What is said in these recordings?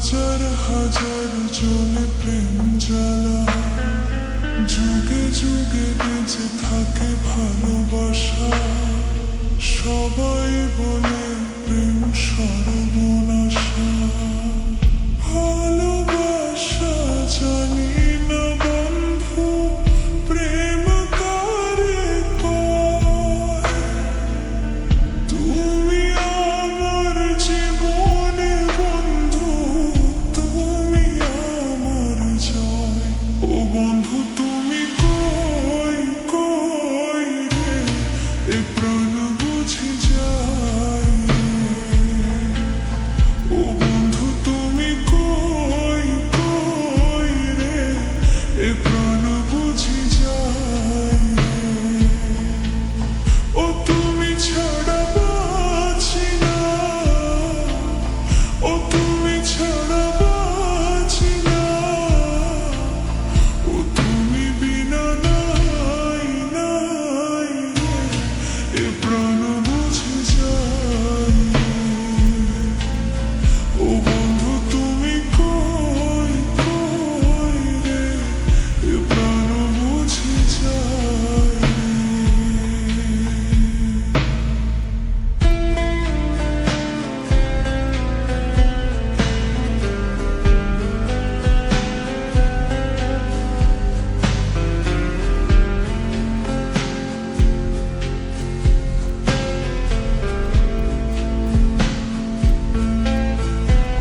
হাজার হাজার জনে প্রেম জ্বালা, যুগে যুগে বেঁচে থাকে ভালোবাসা। সবাই বলে প্রেম সর্বনাশা। ভালোবাসা জানি না বন্ধু, প্রেম কারে কয়। তুমি আমার জীবনে বন্ধু, তুমি আমার জয়। ও বন্ধু তুমি কই কই রে, এ প্রাণ বুঝে যায়। ও বন্ধু তুমি কই কই রে, এ প্রাণ বুঝে যায়। ও তুমি ছাড়া বাঁচি না, ও তুমি ছাড়া বাঁচি না। ও তুমি বিনা নাই নাই রে, এ প্রাণ বুঝে যায়। ও বন্ধু তুমি কই কই রে, এ প্রাণ বুঝে যায়।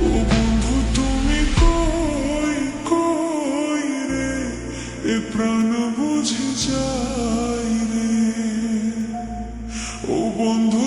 ও বন্ধু তুমি কই কই রে, এ প্রাণ বুঝে যায় রে। ও বন্ধু